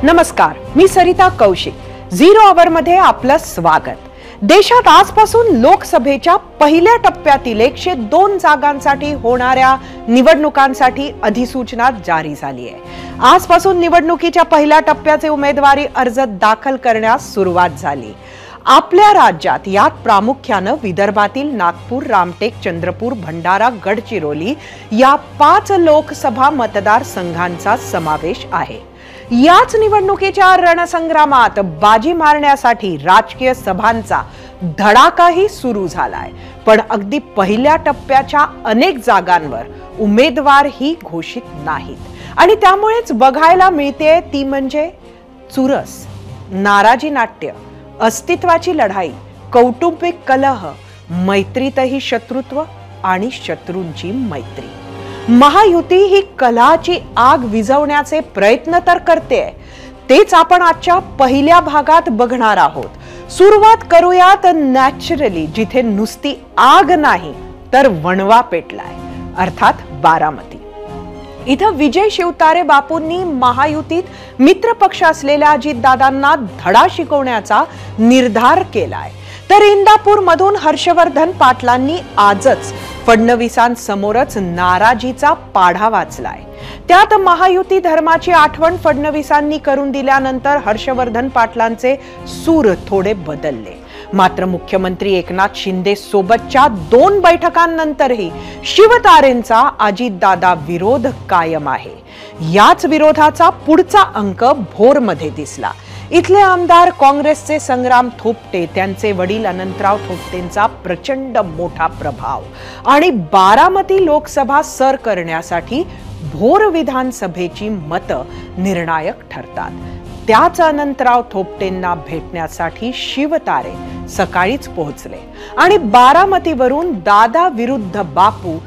नमस्कार, मी सरिता कौशिक. झिरो आवर मध्ये आपलं स्वागत. देशात आजपासून लोकसभेच्या पहिल्या टप्प्यातील 102 जागांसाठी होणाऱ्या निवडणुकांसाठी अधिसूचना जारी झाली आहे. आजपासून निवडणुकीच्या पहिल्या टप्प्याचे उमेदवारी अर्ज दाखल करण्यास सुरुवात झाली. आपल्या राज्यात यात प्रामुख्याने विदर्भातील नागपूर, रामटेक, चंद्रपूर, भंडारा, गडचिरोली या 5 लोकसभा मतदारसंघांचा समावेश आहे. याच निवडणुकीच्या रणसंग्रामात बाजी मारण्यासाठी राजकीय सभांचा धडाकाही सुरू झालाय. पण अगदी पहिल्या टप्प्याच्या अनेक जागांवर उमेदवारही घोषित नाहीत आणि त्यामुळेच बघायला मिळते ती म्हणजे चुरस, नाराजी नाट्य, अस्तित्वाची लढाई, कौटुंबिक कलह, मैत्रीतही शत्रुत्व आणि शत्रूंची मैत्री. महायुती ही कलहाची आग विझवण्याचे प्रयत्न तर करते. तेच आपण आजच्या पहिल्या भागात बघणार आहोत. सुरुवात करूयात नॅचरली, जिथे नुसती आग नाही तर वणवा पेटलाय, अर्थात बारामती. इथं विजय शिवतारे बापूंनी महायुतीत मित्र पक्ष असलेल्या अजितदादांना धडा शिकवण्याचा निर्धार केलाय. तर इंदापूर मधून हर्षवर्धन पाटलांनी आजच फडणवीसांसमोरच नाराजीचा पाढा वाचलाय. त्यात महायुती धर्माची आठवण फडणवीसांनी करून दिल्यानंतर हर्षवर्धन पाटलांचे सूर थोडे बदलले. मात्र मुख्यमंत्री एकनाथ शिंदे सोबतच्या 2 बैठकांनंतरही शिवतारेंचा अजितदादा विरोध कायम आहे. याच विरोधाचा पुढचा अंक भोरमध्ये दिसला. इथले आमदार काँग्रेसचे संग्राम थोपटे, त्यांचे वडील अनंतराव थोपटेंचा प्रचंड मोठा प्रभाव आणि बारामती लोकसभा सर करण्यासाठी भोर विधानसभेची मतं निर्णायक ठरतात. त्याच अनंतराव थोपटेंना भेटण्यासाठी शिवतारे सकाळीच पोहोचले आणि बारामतीवरून दादा विरुद्ध बापू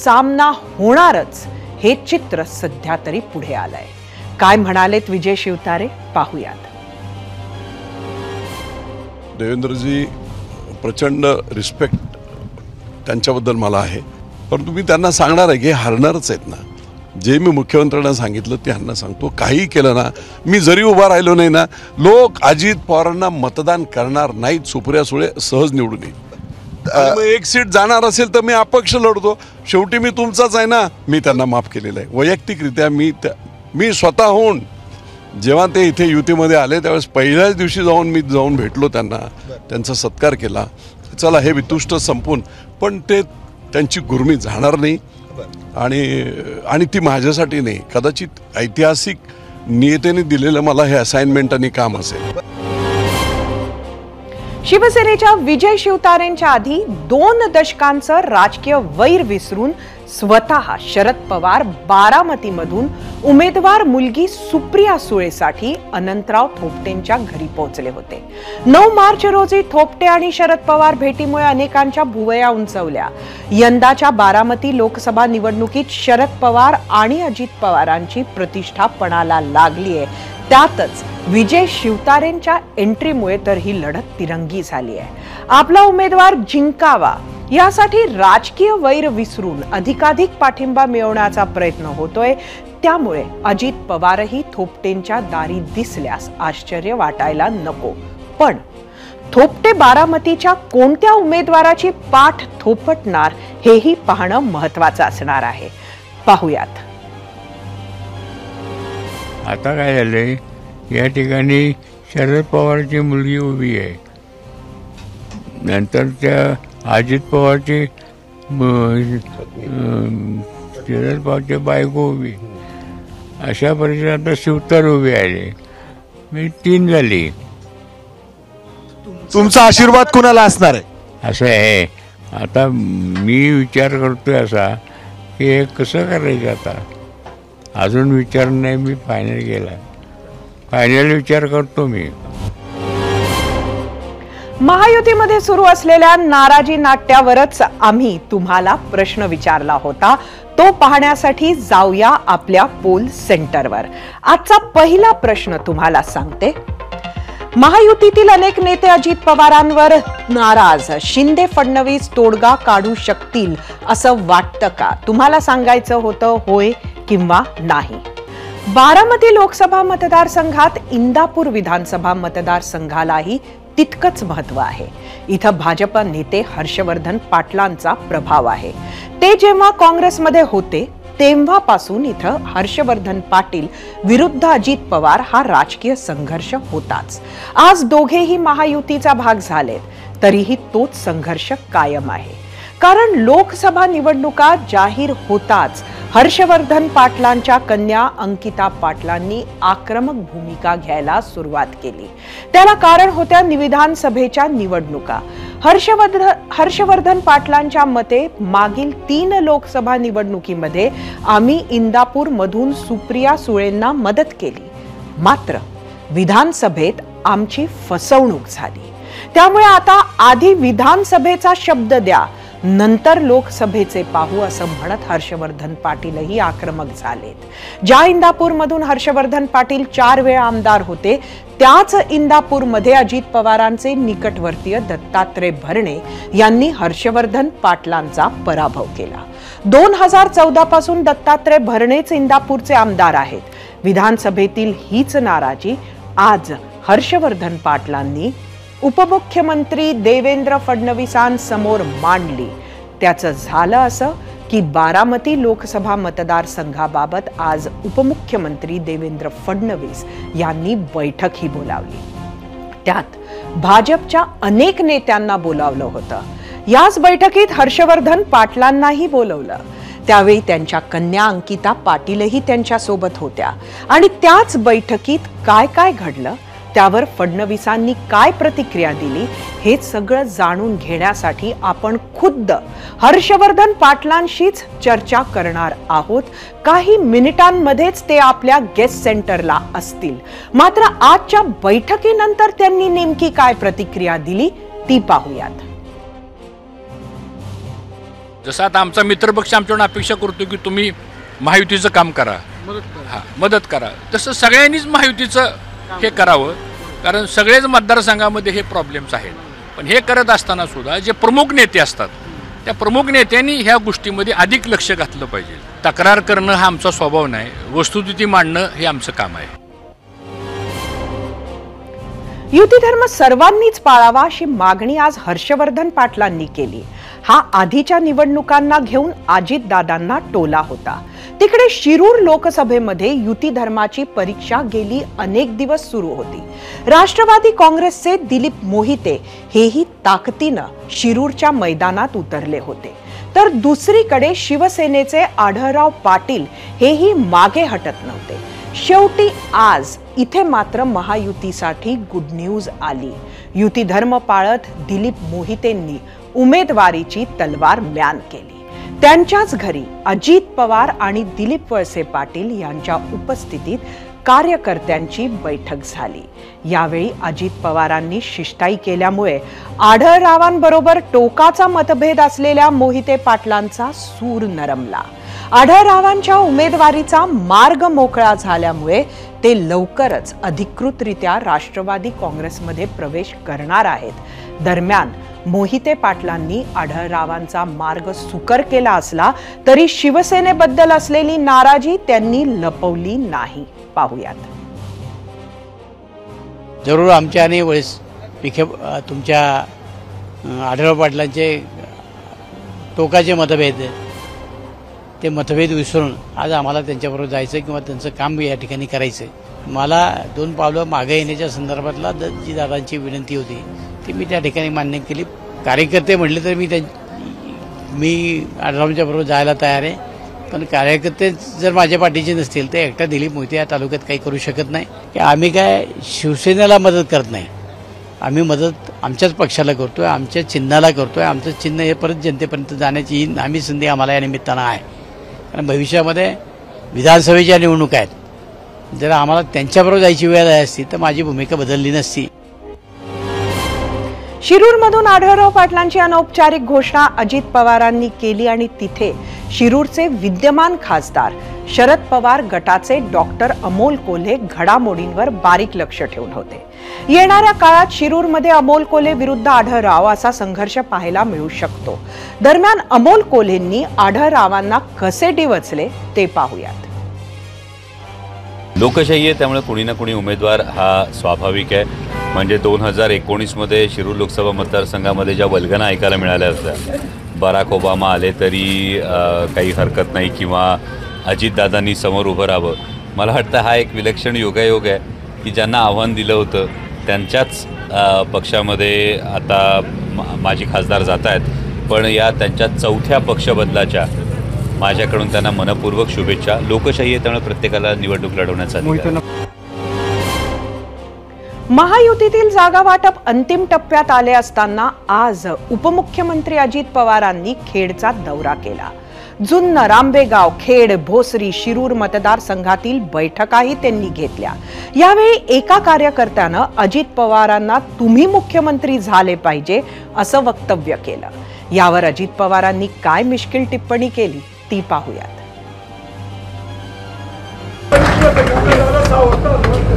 सामना होणारच हे चित्र सध्या तरी पुढे आलंय. काय म्हणालेत विजय शिवतारे, पाहूयात. देवेंद्रजी, प्रचंड रिस्पेक्ट त्यांच्याबद्दल मला आहे, परंतु मी त्यांना सांगणार आहे की हरणारच आहेत ना. जे मी मुख्यमंत्र्यांना सांगितलं ते ह्यांना सांगतो. काही केलं ना, मी जरी उभा राहिलो नाही ना, लोक अजित पवारांना मतदान करणार नाहीत. सुप्रिया सुळे सहज निवडून येईल. एक सीट जाणार असेल तर मी अपक्ष लढतो. शेवटी मी तुमचाच आहे ना. मी त्यांना माफ केलेलं आहे वैयक्तिकरित्या. मी स्वतःहून जेव्हा ते इथे युतीमध्ये आले त्यावेळेस पहिल्याच दिवशी जाऊन भेटलो त्यांना, त्यांचा सत्कार केला. चला, हे वितुष्ट संपून, पण ते त्यांची गुरमी जाणार नाही आणि ती माझ्यासाठी नाही, कदाचित ऐतिहासिक नियतेने दिलेलं मला हे असाइनमेंट आणि काम असेल. शिवसेनेच्या विजय शिवतारेंच्या आधी 2 दशकांचं राजकीय वैर विसरून स्वतः शरद पवार बारामतीमधून उमेदवार मुलगी सुप्रिया सुळेसाठी अनंतराव थोपटेंच्या घरी पोहोचले होते. 9 मार्च रोजी थोपटे आणि शरद पवार भेटीमुळे अनेकांच्या भुवया उंचवल्या. यंदाच्या बारामती लोकसभा निवडणुकीत शरद पवार आणि अजित पवारांची प्रतिष्ठा पणाला लागलीये. त्यातच विजय शिवतारेंच्या एंट्रीमुळे तर ही लढत तिरंगी झाली आहे. आपला उमेदवार जिंकावा यासाठी राजकीय वैर विसरून अधिकाधिक पाठिंबा मिळवण्याचा प्रयत्न होतोय. त्यामुळे अजित पवारही थोपटेंच्या दारी दिसल्यास आश्चर्य वाटायला नको. पण थोपटे बारामतीच्या कोणत्या उमेदवाराची पाठ थोपटणार हेही पाहणं महत्वाचं असणार आहे. पाहूयात. आता काय झालंय, या ठिकाणी शरद पवारची मुलगी उभी आहे, नंतर त्या अजित पवारची शरद पवारची बायको उभी, अशा परिस्थितीत आता शिवतारे उभी आहे. मी 3 झाली. तुमचा आशीर्वाद कुणाला असणार आहे असं आहे. आता मी विचार करतोय असा की हे कसं करायचं. आता अजून विचार नाही मी फायनल केला. फायनल विचार करतो मी. महायुतीमध्ये सुरू असलेल्या नाराजी नाट्यावरच आम्ही तुम्हाला प्रश्न विचारला होता. तो पाहण्यासाठी जाऊया आपल्या पोल सेंटरवर. आजचा पहिला प्रश्न तुम्हाला सांगते. महायुतीतील अनेक नेते अजित पवारांवर नाराज. शिंदे फडणवीस तोडगा काढू शकतील असं वाटतं का? तुम्हाला सांगायचं होतं होय किंवा नाही. बारामती लोकसभा मतदारसंघात इंदापूर विधानसभा मतदारसंघालाही तितकंच महत्व आहे. इथं भाजप नेते हर्षवर्धन पाटलांचा प्रभाव आहे. ते जेव्हा काँग्रेसमध्ये होते तेव्हापासून इथं हर्षवर्धन पाटील विरुद्ध अजित पवार हा राजकीय संघर्ष होताच. आज दोघेही महायुतीचा भाग झालेत तरीही तोच संघर्ष कायम आहे. कारण लोकसभा निवडणुका जाहीर होताच हर्षवर्धन पाटलांच्या कन्या अंकिता पाटलांनी आक्रमक भूमिका घ्यायला सुरुवात केली. त्याला कारण होत्या विधानसभेच्या निवडणुका. हर्षवर्धन पाटलांच्या मते मागील 3 लोकसभा निवडणुकीमध्ये आम्ही इंदापूर मधून सुप्रिया सुळेंना मदत केली, मात्र विधानसभेत आमची फसवणूक झाली. त्यामुळे आता आधी विधानसभेचा शब्द द्या, नंतर लोकसभेचे पाहू असं म्हणत हर्षवर्धन पाटीलही आक्रमक झालेत. ज्या इंदापूरमधून हर्षवर्धन पाटील 4 वेळा आमदार होते त्याच इंदापूरमध्ये अजित पवारांचे निकटवर्तीय दत्तात्रय भरणे यांनी हर्षवर्धन पाटलांचा पराभव केला. 2014 पासून दत्तात्रय भरणेच इंदापूरचे आमदार आहेत. विधानसभेतील हीच नाराजी आज हर्षवर्धन पाटलांनी उपमुख्यमंत्री देवेंद्र फडणवीसांसमोर मांडली. त्याचं झालं असं की बारामती लोकसभा मतदारसंघाबाबत आज उपमुख्यमंत्री देवेंद्र फडणवीस यांनी बैठकही बोलावली. त्यात भाजपच्या अनेक नेत्यांना बोलावलं होतं. याच बैठकीत हर्षवर्धन पाटलांनाही बोलवलं. त्यावेळी त्यांच्या कन्या अंकिता पाटीलही त्यांच्या सोबत होत्या. आणि त्याच बैठकीत काय काय घडलं, त्यावर फडणवीसांनी काय प्रतिक्रिया दिली, हे सगळं जाणून घेण्यासाठी आपण खुद्द हर्षवर्धन पाटलांशीच चर्चा करणार आहोत. काही मिनिटांमध्येच ते आपल्या गेस्ट सेंटरला असतील. मात्र आजच्या बैठकीनंतर त्यांनी नेमकी काय प्रतिक्रिया दिली ती पाहूयात. जसं आता आमचा मित्रपक्ष आमच्याकडून अपेक्षा करतो की तुम्ही महायुतीचं काम करा, मदत करा, तसं सगळ्यांनीच महायुतीचं हे करावं. कारण सगळेच मतदारसंघामध्ये हे प्रॉब्लेम्स आहेत. पण हे करत असताना सुद्धा जे प्रमुख नेते असतात त्या प्रमुख नेत्यांनी ह्या गोष्टीमध्ये अधिक लक्ष घातलं पाहिजे. तक्रार करणं हा आमचा स्वभाव नाही, वस्तुस्थिती मांडणं हे आमचं काम आहे. युती धर्म सर्वांनीच पाळावा अशी मागणी आज हर्षवर्धन पाटलांनी केली. हा आधीच्या निवडणुकांना घेऊन अजितदादांना टोला होता. तिकडे शिरूर लोकसभेमध्ये युती धर्माची परीक्षा गेली अनेक दिवस सुरू होती. राष्ट्रवादी काँग्रेसचे दिलीप मोहिते हेही ताकदीनं शिरूरच्या मैदानात उतरले होते. तर दुसरीकडे शिवसेनेचे आढळराव पाटील हेही मागे हटत नव्हते. शेवटी आज इथे मात्र महायुतीसाठी गुड न्यूज आली. युती धर्म पाळत दिलीप मोहितेंनी उमेदवारीची तलवार म्यान केली. त्यांच्याच घरी अजित पवार आणि दिलीप वळसे पाटील यांच्या उपस्थितीत कार्यकर्त्यांची बैठक झाली. यावेळी अजित पवारांनी शिष्टाई केल्यामुळे आढळरावांबरोबर टोकाचा मतभेद असलेल्या मोहिते पाटलांचा सूर नरमला. आढळरावांच्या उमेदवारीचा मार्ग मोकळा झाल्यामुळे ते लवकरच अधिकृतरित्या राष्ट्रवादी काँग्रेसमध्ये प्रवेश करणार आहेत. दरम्यान मोहिते पाटलांनी आढळरावांचा मार्ग सुकर केला असला तरी शिवसेनेबद्दल असलेली नाराजी त्यांनी लपवली नाही. पाहूयात. जरूर आमच्या आणि विखे तुमच्या आढळराव पाटलांचे टोकाचे मतभेद, ते मतभेद विसरून आज आम्हाला त्यांच्याबरोबर जायचं किंवा त्यांचं काम या ठिकाणी करायचं. मला 2 पावलं मागे येण्याच्या संदर्भातला जी दादांची विनंती होती ती मी त्या ठिकाणी मान्य केली. कार्यकर्ते म्हटले तर मी आढळरावांच्या बरोबर जायला तयार आहे. पण कार्यकर्ते जर माझ्या पाठीचे नसतील तर एकटा दिलीप मोहिते या तालुक्यात काही करू शकत नाही. की आम्ही काय शिवसेनेला मदत करत नाही, आम्ही मदत आमच्याच पक्षाला करतोय, आमच्या चिन्हाला करतोय. आमचं चिन्ह हे परत जनतेपर्यंत जाण्याची आम्ही संधी आम्हाला या निमित्तानं आहे. कारण भविष्यामध्ये विधानसभेच्या निवडणुका आहेत. जर आम्हाला त्यांच्याबरोबर जायची वेळ आली असती तर माझी भूमिका बदलली नसती. शिरूरमधून आढळराव पाटलांची अनौपचारिक घोषणा अजित पवारांनी केली आणि तिथे शिरूरचे विद्यमान खासदार शरद पवार गटाचे डॉक्टर अमोल कोल्हे घडामोडींवर बारीक लक्ष ठेवून होते. येणाऱ्या काळात शिरूरमध्ये अमोल कोल्हे विरुद्ध आढळराव असा संघर्ष पाहायला मिळू शकतो. दरम्यान अमोल कोल्हेंनी आढळरावांना कसे डिवचले ते पाहूयात. लोकशाही आहे, त्यामुळे कोणी ना कोणी उमेदवार हा स्वाभाविक आहे. म्हणजे 2019मध्ये शिरूर लोकसभा मतदारसंघामध्ये ज्या वल्गना ऐकायला मिळाल्या होत्या, बराक ओबामा आले तरी काही हरकत नाही किंवा अजितदादांनी समोर उभं राहावं, मला वाटतं हा एक विलक्षण योगायोग आहे की ज्यांना आव्हान दिलं होतं त्यांच्याच पक्षामध्ये आता माजी खासदार जात आहेत. पण या त्यांच्या चौथ्या पक्षबदलाच्या माझ्याकडून त्यांना मनपूर्वक शुभेच्छा. लोकशाही आहे, त्यामुळे प्रत्येकाला निवडणूक लढवण्याचा अधिकार आहे. महायुतीतील जागा वाटप अंतिम टप्प्यात आले असताना आज उपमुख्यमंत्री अजित पवारांनी खेडचा दौरा केला. जुन्नर, रांबेगाव, खेड, भोसरी, शिरूर मतदारसंघातील बैठकाही त्यांनी घेतल्या. यावेळी एका कार्यकर्त्यानं अजित पवारांना तुम्ही मुख्यमंत्री झाले पाहिजे असं वक्तव्य केलं. यावर अजित पवारांनी काय मिश्किल टिप्पणी केली ती पाहूयात.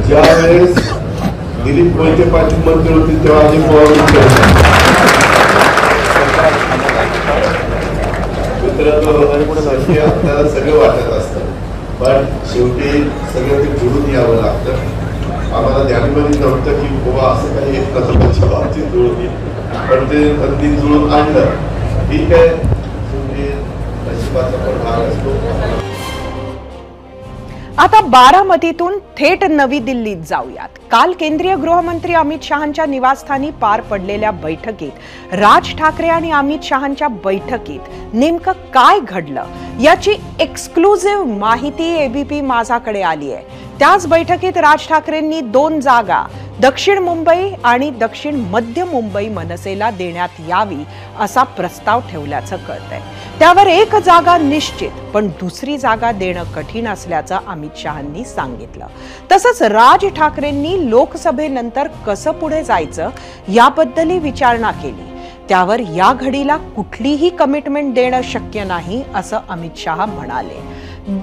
ज्यावेळेस दिलीप मोहिते पाटील मंत्री होते तेव्हा अजित पवार आपल्याला सगळं वाटत असतं, पण शेवटी सगळं ते जुळून यावं लागतं. आम्हाला ध्यानमध्ये नव्हतं की बाबा असं काही एक नसल्याच्या बाबतीत जुळून येईल, पण ते संधी जुळून आणलं. ठीक आहे, नशिबाचा पण भाग असतो. आता बारामतीतून थेट नवी दिल्लीत जाऊयात. काल केंद्रीय गृहमंत्री अमित शहांच्या निवासस्थानी पार पडलेल्या बैठकीत राज ठाकरे आणि अमित शहांच्या बैठकीत नेमकं काय घडलं याची एक्सक्लुझिव्ह माहिती एबीपी माझाकडे आली आहे. त्याच बैठकीत राज ठाकरेंनी 2 जागा दक्षिण मुंबई आणि दक्षिण मध्य मुंबई मनसेला देण्यात यावी असा प्रस्ताव ठेवल्याचं कळतंय. त्यावर एक जागा निश्चित पण दुसरी जागा देणं कठीण असल्याचं अमित शहांनी सांगितलं. तसंच राज ठाकरेंनी लोकसभेनंतर कसं पुढे जायचं याबद्दलही विचारणा केली. त्यावर या घडीला कुठलीही कमिटमेंट देणं शक्य नाही असं अमित शहा म्हणाले.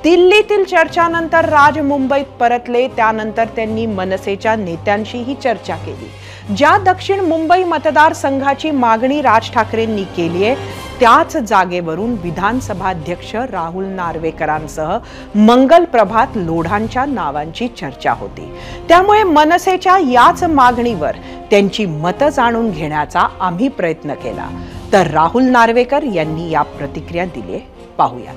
दिल्लीतील चर्चानंतर राज मुंबईत परतले. त्यानंतर त्यांनी मनसेच्या नेत्यांशीही चर्चा केली. ज्या दक्षिण मुंबई मतदारसंघाची मागणी राज ठाकरेंनी केली आहे त्याच जागेवरून विधानसभाध्यक्ष राहुल नार्वेकरांसह मंगल प्रभात लोढांच्या नावांची चर्चा होती. त्यामुळे मनसेच्या याच मागणीवर त्यांची मतं जाणून घेण्याचा आम्ही प्रयत्न केला. तर राहुल नार्वेकर यांनी या प्रतिक्रिया दिली, पाहूया.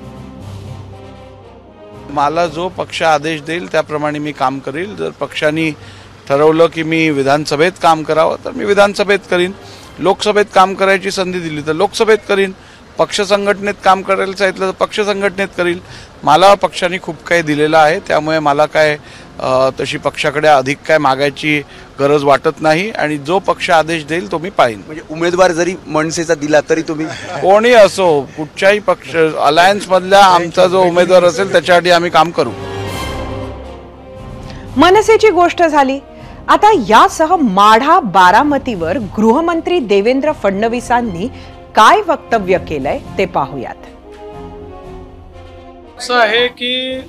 मला जो पक्ष आदेश देईल त्याप्रमाणे मी काम करील. जर पक्षाने ठरवलं की मी विधानसभेत काम करावं तर मी विधानसभेत करीन. लोकसभेत काम करायची संधी दिली तर लोकसभेत करीन. पक्ष संघटनेत काम करायला सांगितलं तर पक्ष संघटनेत करील. मला पक्षाने खूप काही दिलेलं आहे, त्यामुळे मला काय तशी पक्षाकडे अधिक काय मागायची गरज वाटत नाही आणि जो पक्ष आदेश देईल तो मी पाहिन. म्हणजे उमेदवार जरी मनसेचा दिला तरी तुम्ही कोणी असो, कुठच्याही पक्ष अलायन्स मधल्या आमचा जो उमेदवार असेल त्याच्यासाठी आम्ही काम करू. मनसेची गोष्ट झाली. आता यासह माढा बारामतीवर गृहमंत्री देवेंद्र फडणवीसांनी काय वक्तव्य केलंय ते पाहूयात. असं आहे की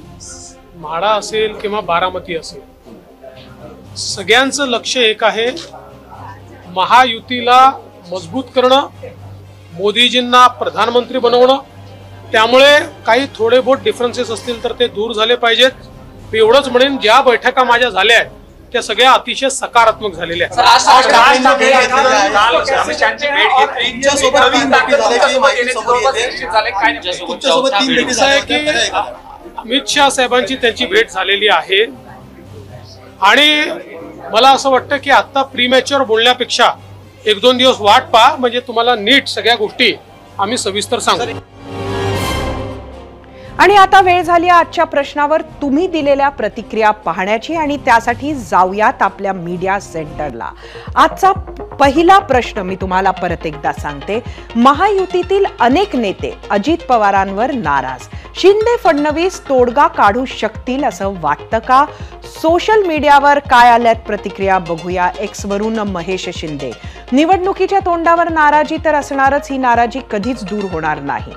माढा असेल किंवा बारामती असेल, सगळ्यांचं लक्ष एक आहे, महायुतीला मजबूत करणं, मोदीजींना प्रधानमंत्री बनवणं. त्यामुळे काही थोडे बहुत डिफरन्सेस असतील तर ते दूर झाले पाहिजेत. मी एवढंच म्हणेन, ज्या बैठका माझ्या झाल्या आहेत त्या सगळ्या अतिशय सकारात्मक झालेल्या आहेत. अमित शहा साहेबांची त्यांची भेट झालेली आहे आणि मला असं वाटतं की आता प्रीमॅच्युअर बोलण्यापेक्षा 1-2 दिवस वाट पहा, म्हणजे तुम्हाला नीट सगळ्या गोष्टी आम्ही सविस्तर सांगू. आणि आता वेळ झाली आजच्या प्रश्नावर तुम्ही दिलेल्या प्रतिक्रिया पाहण्याची आणि त्यासाठी जाऊयात आपल्या मीडिया सेंटरला. आजचा पहिला प्रश्न मी तुम्हाला परत एकदा सांगते. महायुतीतील अनेक नेते अजित पवारांवर नाराज. शिंदे फडणवीस तोडगा काढू शकतील असं वाटतं का? सोशल मीडियावर काय आल्यात प्रतिक्रिया बघूया. एक्स वरून महेश शिंदे, निवडणुकीच्या तोंडावर नाराजी तर असणारच, ही नाराजी कधीच दूर होणार नाही.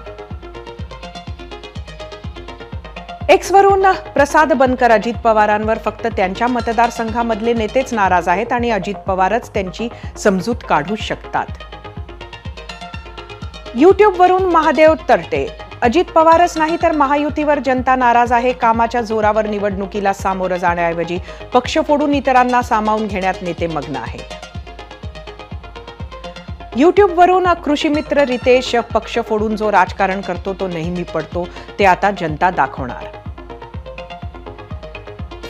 एक्स वरून प्रसाद बनकर, अजित पवारांवर फक्त त्यांच्या मतदारसंघामधले नेतेच नाराज आहेत आणि अजित पवारच त्यांची समजूत काढू शकतात. युट्यूब वरून महादेव तरटे, अजित पवारच नाही तर महायुतीवर जनता नाराज आहे. कामाच्या जोरावर निवडणुकीला सामोरं जाण्याऐवजी पक्ष फोडून इतरांना सामावून घेण्यात नेते मग्न आहेत. युट्यूबवरून कृषीमित्र रितेश पक्ष फोडून जो राजकारण करतो तो नेहमी पडतो, ते आता जनता दाखवणार.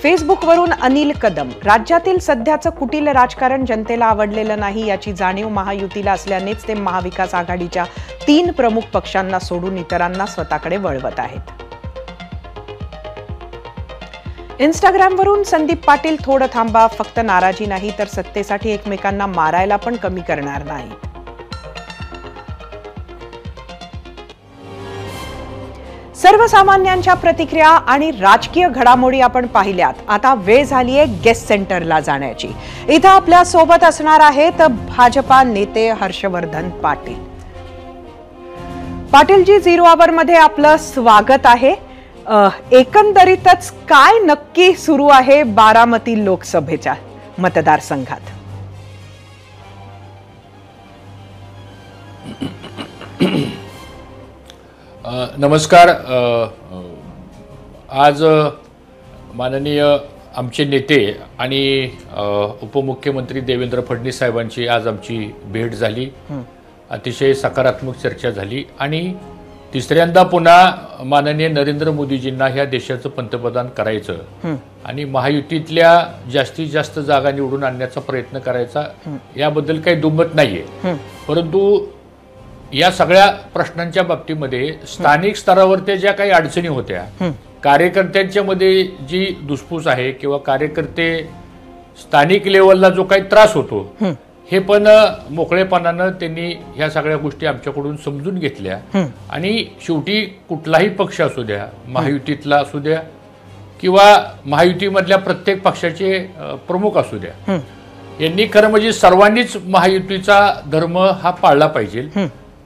फेसबुकवरून अनिल कदम, राज्यातील सध्याचं कुटील राजकारण जनतेला आवडलेलं नाही याची जाणीव महायुतीला असल्यानेच ते महाविकास आघाडीच्या 3 प्रमुख पक्षांना सोडून इतरांना स्वतःकडे वळवत आहेत. इंस्टाग्रामवरून संदीप पाटील, थोडं थांबा, फक्त नाराजी नाही तर सत्तेसाठी एकमेकांना मारायला पण कमी करणार नाही. सर्वसामान्यांच्या प्रतिक्रिया आणि राजकीय घडामोडी आपण पाहिल्यात. आता वेळ झालीये गेस्ट सेंटरला जाण्याची. इथं आपल्या सोबत असणार आहेत भाजपा नेते हर्षवर्धन पाटील. पाटीलजी, 0 आवर मध्ये आपलं स्वागत आहे. एकंदरीतच काय नक्की सुरू आहे बारामती लोकसभेच्या मतदारसंघात? नमस्कार. आज माननीय आमचे नेते आणि उपमुख्यमंत्री देवेंद्र फडणवीस साहेबांची आज आमची भेट झाली. अतिशय सकारात्मक चर्चा झाली आणि तिसऱ्यांदा पुन्हा माननीय नरेंद्र मोदीजींना ह्या देशाचं पंतप्रधान करायचं आणि महायुतीतल्या जास्तीत जास्त जागा निवडून आणण्याचा प्रयत्न करायचा याबद्दल काही दुमत नाहीये. परंतु या सगळ्या प्रश्नांच्या बाबतीमध्ये स्थानिक स्तरावरती ज्या काही अडचणी होत्या, कार्यकर्त्यांच्या मध्ये जी धुसफूस आहे किंवा कार्यकर्ते स्थानिक लेवलला जो काही त्रास होतो, हे पण मोकळेपणानं त्यांनी ह्या सगळ्या गोष्टी आमच्याकडून समजून घेतल्या. आणि शेवटी कुठलाही पक्ष असू द्या, महायुतीतला असू द्या किंवा महायुतीमधल्या प्रत्येक पक्षाचे प्रमुख असू द्या, यांनी खरं म्हणजे सर्वांनीच महायुतीचा धर्म हा पाळला पाहिजे.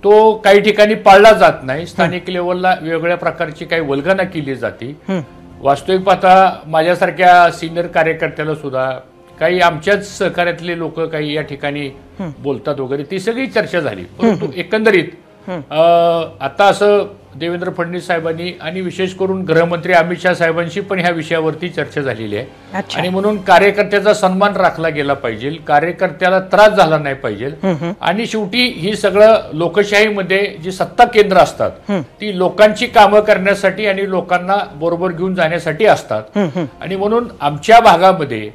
तो काही ठिकाणी पाळला जात नाही. स्थानिक लेवलला वेगवेगळ्या प्रकारची काही वल्गना केली जाते. वास्तविक पाहता माझ्यासारख्या सिनियर कार्यकर्त्याला सुद्धा काही आमच्याच सहकार्यातले लोक काही या ठिकाणी बोलतात वगैरे, ती सगळी चर्चा झाली. परंतु एकंदरीत आता असं देवेंद्र फडणवीस साहेबांनी आणि विशेष करून गृहमंत्री अमित शाह साहेबांशी पण ह्या विषयावरती चर्चा झालेली आहे. आणि म्हणून कार्यकर्त्याचा सन्मान राखला गेला पाहिजे, कार्यकर्त्याला त्रास झाला नाही पाहिजे. आणि शेवटी ही सगळं लोकशाहीमध्ये जी सत्ता केंद्र असतात ती लोकांची कामं करण्यासाठी आणि लोकांना बरोबर घेऊन जाण्यासाठी असतात. आणि म्हणून आमच्या भागामध्ये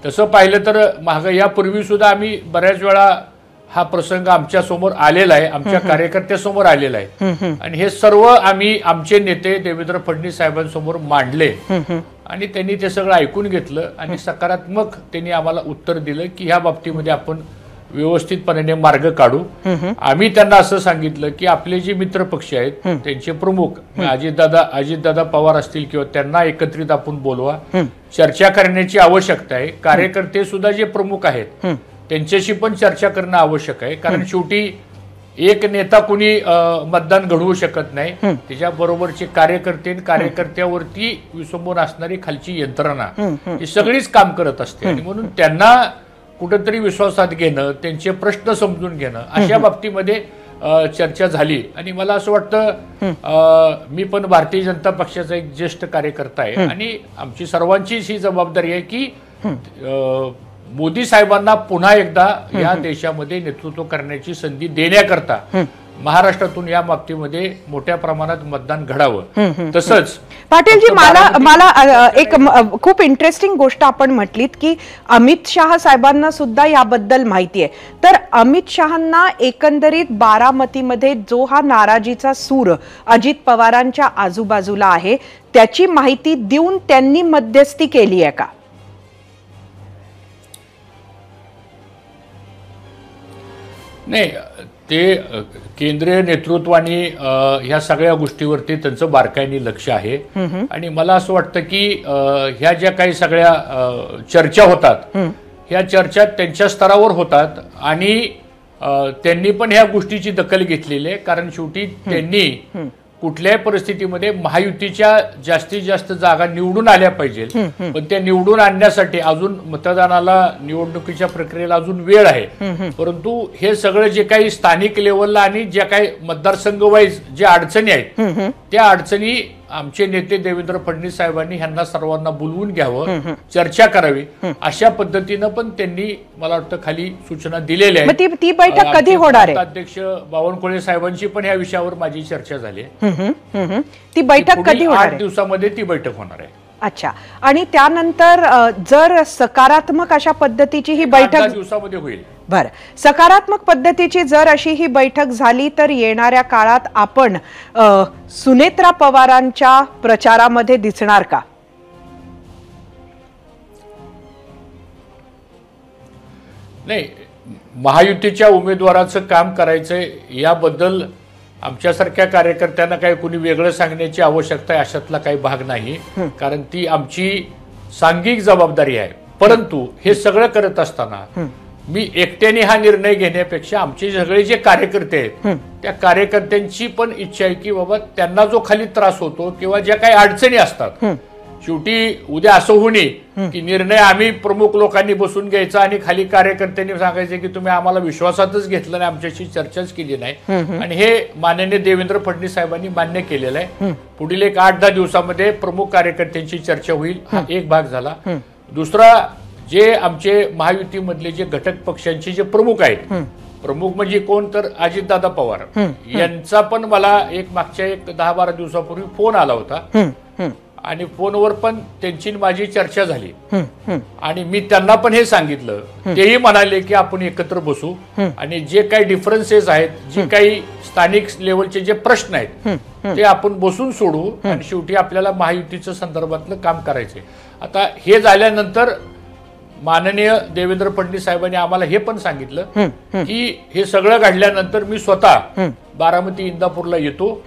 तसं पाहिलं तर यापूर्वी सुद्धा आम्ही बऱ्याच वेळा हा प्रसंग आमच्या समोर आलेला आहे, आमच्या कार्यकर्त्यासमोर आलेला आहे. आणि हे सर्व आम्ही आमचे नेते देवेंद्र फडणवीस साहेबांसमोर मांडले आणि त्यांनी ते सगळं ऐकून घेतलं आणि सकारात्मक त्यांनी आम्हाला उत्तर दिलं की ह्या बाबतीमध्ये आपण व्यवस्थितपणे मार्ग काढू. आम्ही त्यांना असं सांगितलं की आपले जे मित्र पक्ष आहेत त्यांचे प्रमुख अजितदादा पवार असतील किंवा त्यांना एकत्रित आपण बोलवा, चर्चा करण्याची आवश्यकता आहे. कार्यकर्ते सुद्धा जे प्रमुख आहेत त्यांच्याशी पण चर्चा करणं आवश्यक आहे. कारण शेवटी एक नेता कुणी मतदान घडवू शकत नाही, त्याच्या बरोबरचे कार्यकर्ते, कार्यकर्त्यावरती विसंबून असणारी खालची यंत्रणा ही सगळीच काम करत असते. आणि म्हणून त्यांना कुठेतरी विश्वासात घेणं, त्यांचे प्रश्न समजून घेणं, अशा बाबतीमध्ये चर्चा झाली. आणि मला असं वाटतं मी पण भारतीय जनता पक्षाचा एक ज्येष्ठ कार्यकर्ता आहे आणि आमची सर्वांचीच ही जबाबदारी आहे की मोदी साहेबांना पुन्हा एकदा या देशामध्ये नेतृत्व करण्याची संधी देण्याकरता महाराष्ट्रातून या बाबतीमध्ये मोठ्या प्रमाणात मतदान घडावं. तसंच पाटीलजी, मला एक खूप इंटरेस्टिंग गोष्ट आपण म्हटलीत की अमित शाह साहेबांना सुद्धा याबद्दल माहिती आहे. तर अमित शहांना एकंदरीत बारामतीमध्ये जो हा नाराजीचा सूर अजित पवारांच्या आजूबाजूला आहे त्याची माहिती देऊन त्यांनी मध्यस्थी केली आहे का? नाही, ते केंद्रीय नेतृत्वाने ह्या सगळ्या गोष्टीवरती त्यांचं बारकाईने लक्ष आहे. आणि मला असं वाटतं की ह्या ज्या काही सगळ्या चर्चा होतात ह्या चर्चा त्यांच्या स्तरावर होतात आणि त्यांनी पण ह्या गोष्टीची दखल घेतलेली आहे. कारण शेवटी त्यांनी कुठल्याही परिस्थितीमध्ये महायुतीच्या जास्तीत जास्त जागा निवडून आल्या पाहिजे, पण त्या निवडून आणण्यासाठी अजून मतदानाला निवडणुकीच्या प्रक्रियेला अजून वेळ आहे. परंतु हे सगळं जे काही स्थानिक लेवलला आणि ज्या काही मतदारसंघ वाईज ज्या अडचणी आहेत त्या अडचणी आमचे नेते देवेंद्र फडणवीस साहेबांनी ह्यांना सर्वांना बोलवून घ्यावं, चर्चा करावी, अशा पद्धतीनं पण त्यांनी मला वाटतं खाली सूचना दिलेल्या आहेत. ती बैठक कधी होणार आहे? अध्यक्ष बावनकुळे साहेबांची पण या विषयावर माझी चर्चा झाली आहे. ती बैठक कधी होणार 8 दिवसामध्ये ती बैठक होणार आहे. अच्छा. आणि त्यानंतर जर सकारात्मक अशा पद्धतीची ही 8 बैठक दिवसामध्ये होईल. बर, सकारात्मक पद्धतीची जर अशी ही बैठक झाली तर येणाऱ्या काळात आपण सुनेत्रा पवारांच्या प्रचारामध्ये दिसणार का? नाही, महायुतीच्या उमेदवाराचं काम करायचंय याबद्दल आमच्यासारख्या कार्यकर्त्यांना काही कुणी वेगळं सांगण्याची आवश्यकता आहे अशातला काही भाग नाही, कारण ती आमची सांघिक जबाबदारी आहे. परंतु हे सगळं करत असताना मी एकट्याने हा निर्णय घेण्यापेक्षा आमचे सगळे जे कार्यकर्ते आहेत त्या कार्यकर्त्यांची पण इच्छा आहे की बाबा त्यांना जो खाली त्रास होतो किंवा ज्या काही अडचणी असतात, शेवटी उद्या असं होऊ नये की निर्णय आम्ही प्रमुख लोकांनी बसून घ्यायचा आणि खाली कार्यकर्त्यांनी सांगायचे की तुम्ही आम्हाला विश्वासातच घेतलं नाही, आमच्याशी चर्चाच केली नाही. आणि हे माननीय देवेंद्र फडणवीस साहेबांनी मान्य केलेलं आहे. पुढील एक 8-10 दिवसामध्ये प्रमुख कार्यकर्त्यांची चर्चा होईल. हा एक भाग झाला. दुसरा, जे आमचे महायुतीमधले जे घटक पक्षांचे जे प्रमुख आहेत, प्रमुख म्हणजे कोण तर अजितदादा पवार यांचा पण मला मागच्या 10-12 दिवसापूर्वी फोन आला होता आणि फोनवर पण त्यांची माझी चर्चा झाली आणि मी त्यांना पण हे सांगितलं. तेही म्हणाले की आपण एकत्र बसू आणि जे काही डिफरन्सेस आहेत, जे काही स्थानिक लेवलचे जे प्रश्न आहेत ते आपण बसून सोडू आणि शेवटी आपल्याला महायुतीचं संदर्भातलं काम करायचंय. आता हे झाल्यानंतर माननीय देवेंद्र फडणवीस साहेबांनी आम्हाला हे पण सांगितलं की हे सगळं घडल्यानंतर मी स्वतः बारामती इंदापूरला येतो,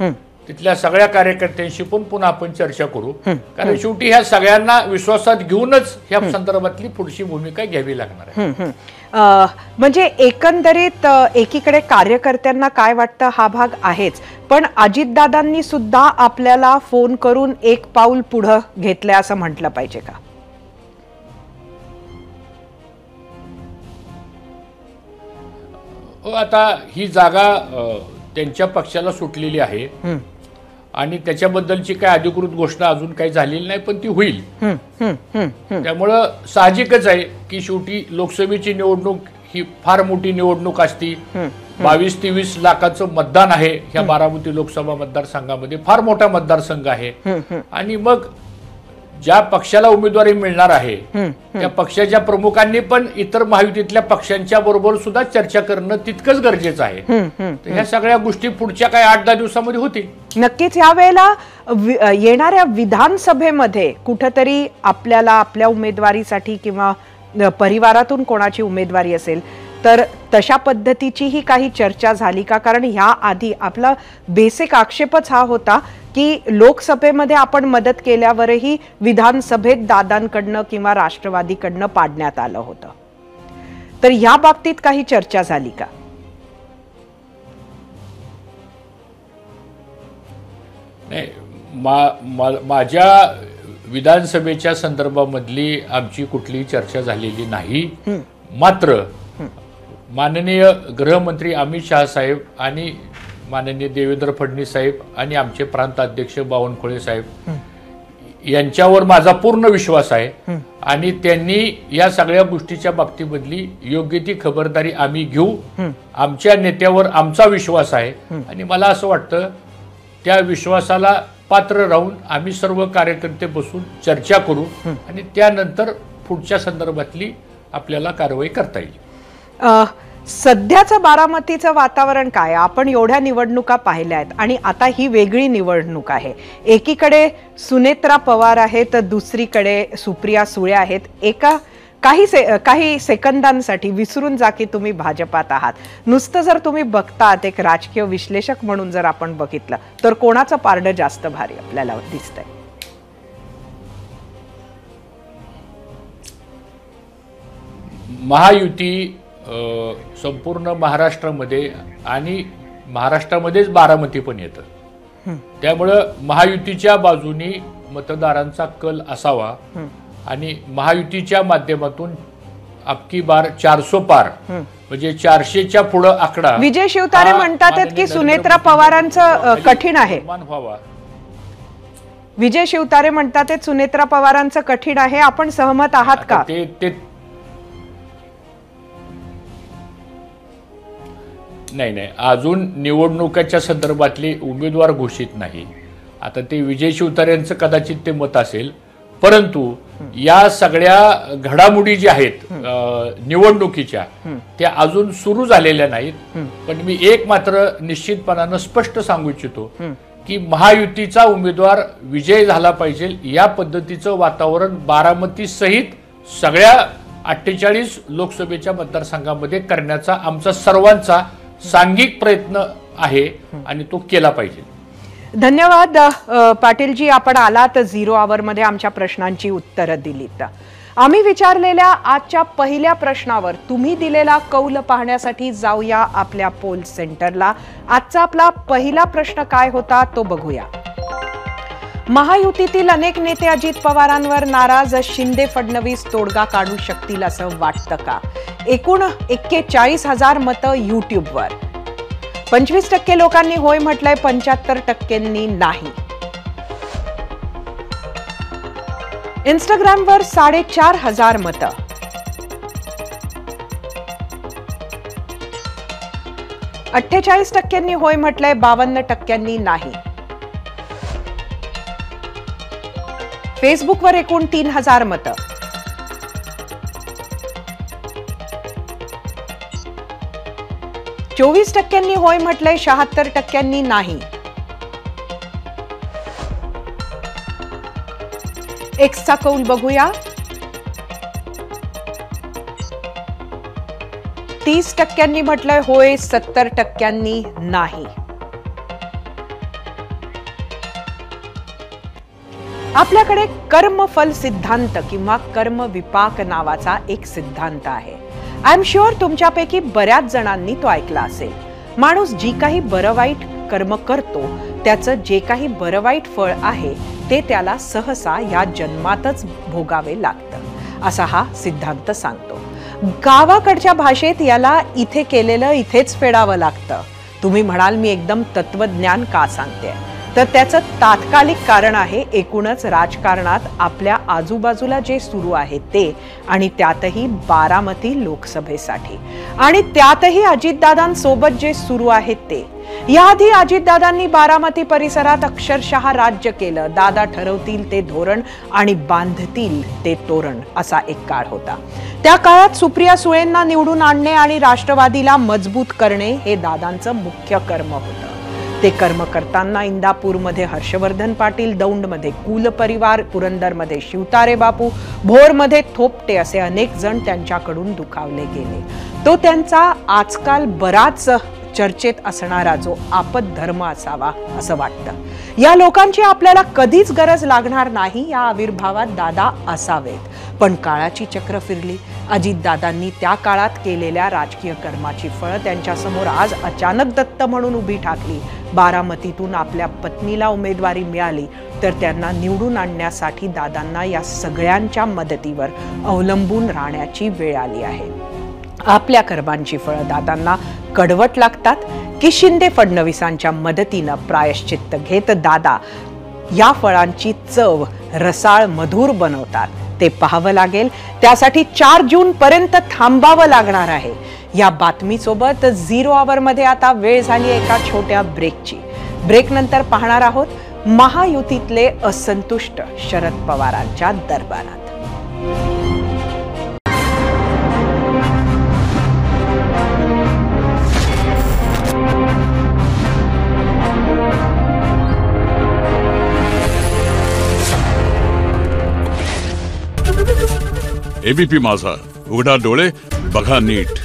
तिथल्या सगळ्या कार्यकर्त्यांशी पण पुन्हा आपण चर्चा करू, कारण शेवटी ह्या सगळ्यांना विश्वासात घेऊनच ह्या संदर्भातली पुढची भूमिका घ्यावी लागणार आहे. म्हणजे एकंदरीत एकीकडे कार्यकर्त्यांना काय वाटतं हा भाग आहेच, पण अजितदादांनी सुद्धा आपल्याला फोन करून एक पाऊल पुढे घेतलंय असं म्हटलं पाहिजे का? आता ही जागा त्यांच्या पक्षाला सुटलेली आहे आणि त्याच्याबद्दलची काय अधिकृत घोषणा अजून काही झालेली नाही, पण ती होईल. त्यामुळं साहजिकच आहे की शेवटी लोकसभेची निवडणूक ही फार मोठी निवडणूक असती. 22-23 लाखाचं मतदान आहे ह्या बारामती लोकसभा मतदारसंघामध्ये, फार मोठा मतदारसंघ आहे. आणि मग ज्या पक्षाला उमेदवारी मिळणार आहे त्या पक्षाच्या प्रमुखांनी पण इतर महायुतीतल्या पक्षांच्या बरोबर सुद्धा चर्चा करणं तितकंच गरजेचं आहे. तर ह्या सगळ्या गोष्टी पुढच्या काही 8-10 दिवसामध्ये होतील. नक्कीच यावेळेला येणाऱ्या विधानसभेमध्ये कुठेतरी आपल्याला आपल्या उमेदवारीसाठी किंवा परिवारातून कोणाची उमेदवारी असेल तर तशा पद्धतीचीही काही चर्चा झाली का? कारण ह्या आधी आपला बेसिक आक्षेपच हा होता की लोकसभेमध्ये आपण मदत केल्यावरही विधानसभेत दादांकडनं किंवा राष्ट्रवादीकडनं पाडण्यात आलं होतं. तर या बाबतीत काही चर्चा झाली का? नाही, माझ्या विधानसभेच्या संदर्भामधली आमची कुठलीही चर्चा झालेली नाही. मात्र माननीय गृहमंत्री अमित शहा साहेब आणि माननीय देवेंद्र फडणवीस साहेब आणि आमचे प्रांत अध्यक्ष बावनकुळे साहेब यांच्यावर माझा पूर्ण विश्वास आहे आणि त्यांनी या सगळ्या गोष्टीच्या बाबतीमधली योग्य ती खबरदारी आम्ही घेऊ. आमच्या नेत्यावर आमचा विश्वास आहे आणि मला असं वाटतं त्या विश्वासाला पात्र राहून आम्ही सर्व कार्यकर्ते बसून चर्चा करू आणि त्यानंतर पुढच्या संदर्भातली आपल्याला कारवाई करता येईल. सध्याचं बारामतीचं वातावरण काय? आपण एवढ्या निवडणुका पाहिल्या आहेत आणि आता ही वेगळी निवडणूक आहे. एकीकडे सुनेत्रा पवार आहेत, दुसरीकडे सुप्रिया सुळे आहेत. काही सेकंदांसाठी विसरून जा की तुम्ही भाजपात आहात. नुसतं जर तुम्ही बघतात एक राजकीय विश्लेषक म्हणून जर आपण बघितलं तर कोणाचं पारडं जास्त भारी आपल्याला दिसतंय? महायुती संपूर्ण महाराष्ट्रामध्ये आणि महाराष्ट्रामध्येच बारामती पण येतं. त्यामुळं महायुतीच्या बाजूनी मतदारांचा कल असावा आणि महायुतीच्या माध्यमातून अबकी बार 400 पार म्हणजे 400च्या पुढं आकडा. विजय शिवतारे म्हणतात की सुनेत्रा पवारांचं कठीण आहे. विजय शिवतारे म्हणतात सुनेत्रा पवारांचं कठीण आहे, आपण सहमत आहात का? नाही, अजून निवडणुकाच्या संदर्भातले उमेदवार घोषित नाही. आता ते विजय शिवतारेंचं कदाचित ते मत असेल, परंतु या सगळ्या घडामोडी ज्या आहेत निवडणुकीच्या त्या अजून सुरू झालेल्या नाहीत. पण मी एक मात्र निश्चितपणानं स्पष्ट सांगू इच्छितो की महायुतीचा उमेदवार विजय झाला पाहिजे. या पद्धतीचं वातावरण बारामती सहित सगळ्या 48 लोकसभेच्या मतदारसंघामध्ये करण्याचा आमचा सर्वांचा सांघिक प्रयत्न आहे आणि तो केला पाहिजे. धन्यवाद पाटीलजी, आपण आलात 0 आवरमध्ये आमच्या प्रश्नांची उत्तरं दिलीत. आम्ही विचारलेल्या आजच्या पहिल्या प्रश्नावर तुम्ही दिलेला कौल पाहण्यासाठी जाऊया आपल्या पोल सेंटरला. आजचा आपला पहिला प्रश्न काय होता तो बघूया. महायुतीतील अनेक नेते अजित पवारांवर नाराज, शिंदे फडणवीस तोडगा काढू शकतील असं वाटतं का? एकूण 41,000 मतं युट्यूबवर. 25% लोकांनी होय म्हटलंय, 75%नी नाही. इंस्टाग्रामवर 4,500 मतं. %48 होय म्हटलंय, 52% नाही. फेसबुकवर एकूण 3,000 मतं. %24 होय म्हटलंय, 76% नाही. एक्सचा कौल बघूया. 30% म्हटलंय होय, 70% नाही. आपल्याकडे कर्मफल सिद्धांत किंवा कर्मविपाक नावाचा एक सिद्धांत आहे. आय एम शुअर तुमच्यापैकी बऱ्याच जणांनी तो ऐकला असेल. माणूस जी काही बरं वाईट कर्म करतो त्याचं जे काही बरं वाईट फळ आहे ते त्याला सहसा या जन्मातच भोगावे लागतं असा हा सिद्धांत सांगतो. गावाकडच्या भाषेत याला इथे केलेलं इथेच फेडावं लागतं. तुम्ही म्हणाल मी एकदम तत्वज्ञान का सांगते, तर त्याचं तात्कालिक कारण आहे एकूणच राजकारणात आपल्या आजूबाजूला जे सुरू आहे ते, आणि त्यातही बारामती लोकसभेसाठी, आणि त्यातही अजितदादांसोबत जे सुरू आहे ते. याआधी अजितदादांनी बारामती परिसरात अक्षरशः राज्य केलं. दादा ठरवतील ते धोरण आणि बांधतील ते तोरण असा एक काळ होता. त्या काळात सुप्रिया सुळेंना निवडून आणणे आणि राष्ट्रवादीला मजबूत करणे हे दादांचं मुख्य कर्म होतं. ते कर्म करताना इंदापूरमध्ये हर्षवर्धन पाटील, दौंडमध्ये कुल परिवार, पुरंदरमध्ये शिवतारे बापू, भोरमध्ये थोपटे असे अनेक जण त्यांच्याकडून दुखावले गेले. तो त्यांचा आजकाल बराच चर्चेत असणारा जो आपद धर्म असावा असं वाटतं. या लोकांची आपल्याला कधीच गरज लागणार नाही या आविर्भावात दादा असावेत. पण काळाची चक्र फिरली. अजितदादांनी त्या काळात केलेल्या राजकीय कर्माची फळं त्यांच्यासमोर आज अचानक दत्त म्हणून उभी ठाकली. बारामतीतून आपल्या पत्नीला उमेदवारी मिळाली तर त्यांना निवडून आणण्यासाठी दादांना या सगळ्यांच्या मदतीवर अवलंबून राहण्याची वेळ आली आहे. आपल्या कर्मांची फळं दादांना कडवट लागतात की शिंदे फडणवीसांच्या मदतीनं प्रायश्चित्त घेत दादा या फळांची चव रसाळ मधुर बनवतात ते पाहावं लागेल. त्यासाठी 4 जून पर्यंत थांबावं लागणार आहे. या बातमीसोबत 0 आवरमध्ये आता वेळ झाली एका छोट्या ब्रेकची. ब्रेक नंतर पाहणार आहोत महायुतीतले असंतुष्ट शरद पवारांच्या दरबारात. एबीपी माझा, उघडा डोळे बघा नीट.